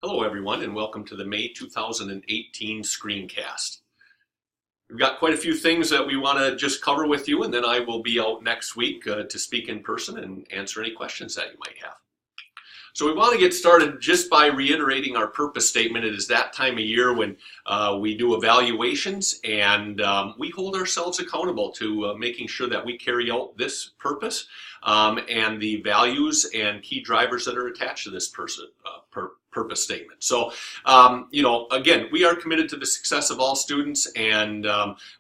Hello everyone and welcome to the May 2018 Screencast. We've got quite a few things that we want to just cover with you, and then I will be out next week to speak in person and answer any questions that you might have. So we want to get started just by reiterating our purpose statement. It is that time of year when we do evaluations and we hold ourselves accountable to making sure that we carry out this purpose and the values and key drivers that are attached to this purpose statement. So, again, we are committed to the success of all students, and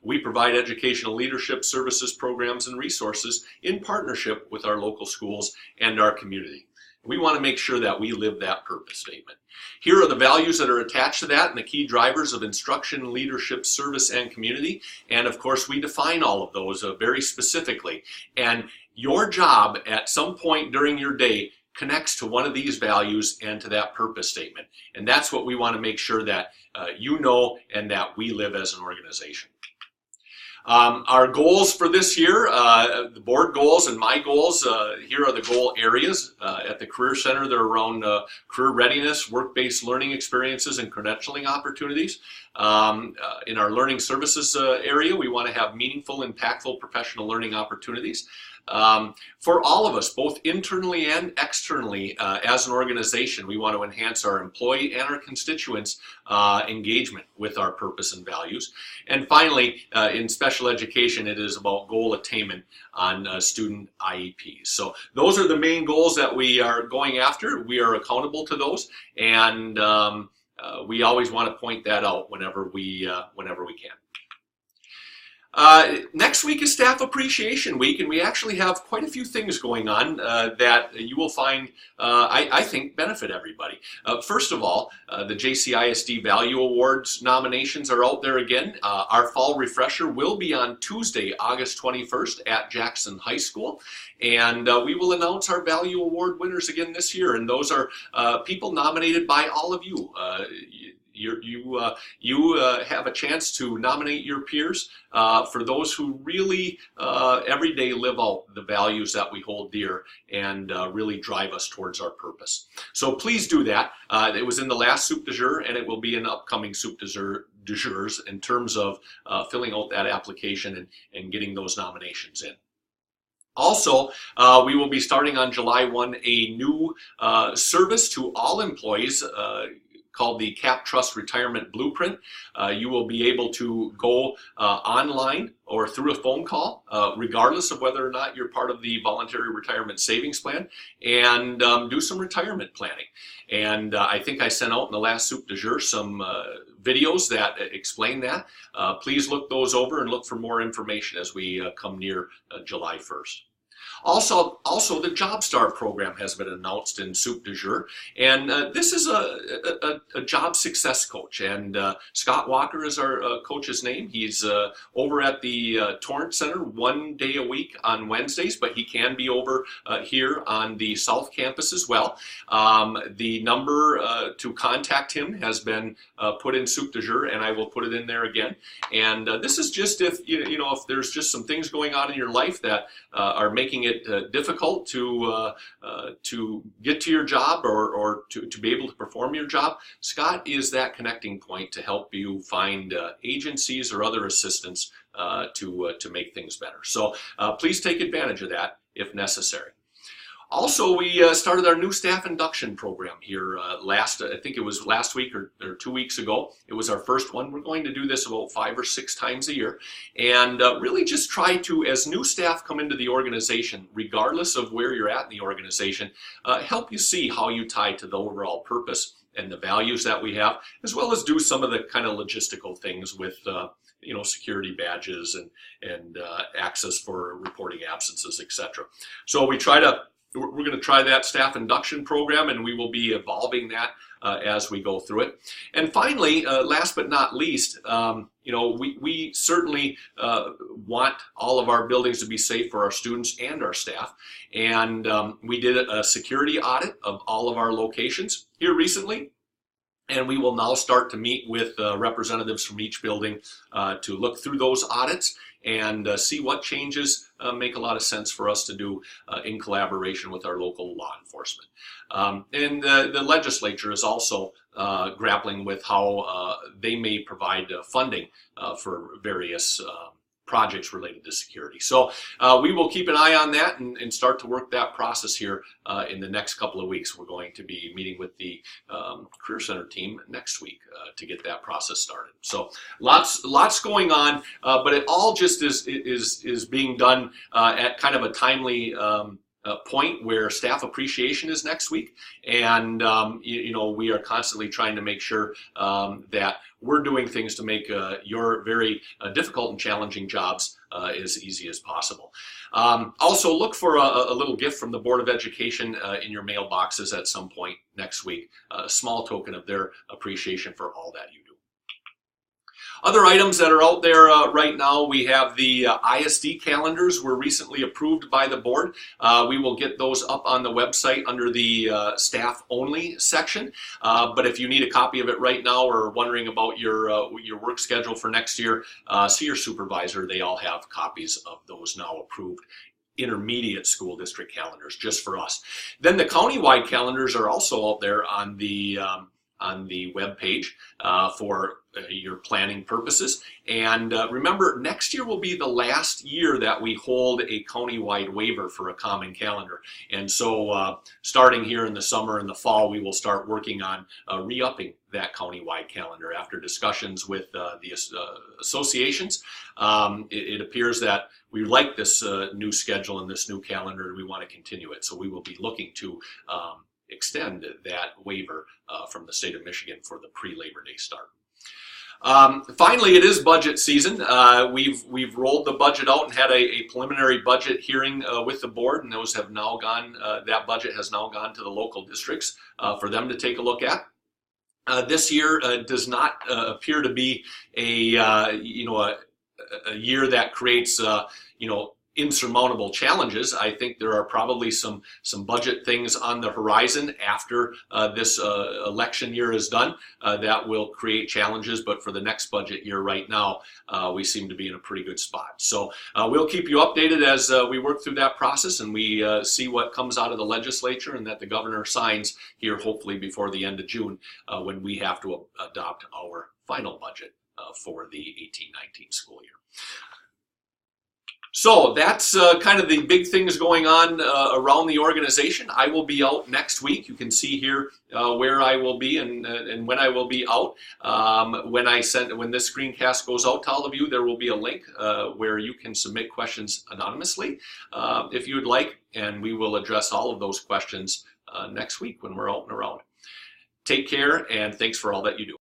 we provide educational leadership services, programs, and resources in partnership with our local schools and our community. We want to make sure that we live that purpose statement. Here are the values that are attached to that and the key drivers of instruction, leadership, service, and community. And of course, we define all of those very specifically. And your job at some point during your day connects to one of these values and to that purpose statement. And that's what we want to make sure that you know and that we live as an organization. Our goals for this year, the board goals and my goals, here are the goal areas. At the Career Center, they're around career readiness, work-based learning experiences, and credentialing opportunities. In our learning services area, we want to have meaningful, impactful professional learning opportunities. For all of us, both internally and externally, as an organization, we want to enhance our employee and our constituents' engagement with our purpose and values. And finally, in special education, it is about goal attainment on student IEPs. So those are the main goals that we are going after. We are accountable to those, and we always want to point that out whenever we can. Next week is Staff Appreciation Week, and we actually have quite a few things going on that you will find, I think, benefit everybody. First of all, the JCISD Value Awards nominations are out there again. Our fall refresher will be on Tuesday, August 21st at Jackson High School, and we will announce our Value Award winners again this year, and those are people nominated by all of you. You have a chance to nominate your peers for those who really every day live out the values that we hold dear and really drive us towards our purpose. So please do that. It was in the last Soup du Jour, and it will be in upcoming Soup du Jours in terms of filling out that application and getting those nominations in. Also, we will be starting on July 1 a new service to all employees called the Cap Trust Retirement Blueprint. You will be able to go online or through a phone call, regardless of whether or not you're part of the Voluntary Retirement Savings Plan, and do some retirement planning. And I think I sent out in the last Soup du Jour some videos that explain that. Please look those over and look for more information as we come near July 1st. Also, the Job Star program has been announced in Soup du Jour, and this is a job success coach, and Scott Walker is our coach's name. He's over at the Torrance Center 1 day a week on Wednesdays, but he can be over here on the South Campus as well. The number to contact him has been put in Soup du Jour, and I will put it in there again. And this is just if if there's just some things going on in your life that are making it difficult to get to your job or to be able to perform your job. Scott is that connecting point to help you find agencies or other assistance to make things better. So please take advantage of that if necessary. Also, we started our new staff induction program here I think it was last week or 2 weeks ago. It was our first one. We're going to do this about 5 or 6 times a year, and really just try to, as new staff come into the organization, regardless of where you're at in the organization, help you see how you tie to the overall purpose and the values that we have, as well as do some of the kind of logistical things with security badges and access for reporting absences, etc. So we're going to try that staff induction program, and we will be evolving that as we go through it. And finally, last but not least, we certainly want all of our buildings to be safe for our students and our staff. And we did a security audit of all of our locations here recently. And we will now start to meet with representatives from each building to look through those audits and see what changes make a lot of sense for us to do in collaboration with our local law enforcement. And the legislature is also grappling with how they may provide funding for various projects related to security. So we will keep an eye on that and start to work that process here in the next couple of weeks. We're going to be meeting with the Career Center team next week to get that process started. So lots going on, but it all just is being done at kind of a timely point where staff appreciation is next week, and you know, we are constantly trying to make sure that we're doing things to make your very difficult and challenging jobs as easy as possible. Also, look for a little gift from the Board of Education in your mailboxes at some point next week, a small token of their appreciation for all that you do. Other items that are out there right now, we have the ISD calendars were recently approved by the board. We will get those up on the website under the staff only section. But if you need a copy of it right now or wondering about your work schedule for next year, see your supervisor. They all have copies of those now approved intermediate school district calendars just for us. Then the countywide calendars are also out there on the web page for your planning purposes. And remember, next year will be the last year that we hold a countywide waiver for a common calendar. And so starting here in the summer and the fall, we will start working on re-upping that countywide calendar. After discussions with the associations, it appears that we like this new schedule and this new calendar, and we want to continue it. So we will be looking to extend that waiver from the state of Michigan for the pre-Labor Day start. Finally, it is budget season. We've rolled the budget out and had a preliminary budget hearing with the board, and those have now gone. That budget has now gone to the local districts for them to take a look at. This year does not appear to be a year that creates insurmountable challenges. I think there are probably some budget things on the horizon after this election year is done that will create challenges, but for the next budget year right now, we seem to be in a pretty good spot. So we'll keep you updated as we work through that process and we see what comes out of the legislature and that the governor signs here hopefully before the end of June when we have to adopt our final budget for the 18-19 school year. So that's kind of the big things going on around the organization. I will be out next week. You can see here where I will be and when I will be out. When this screencast goes out to all of you, there will be a link where you can submit questions anonymously if you would like, and we will address all of those questions next week when we're out and around. Take care, and thanks for all that you do.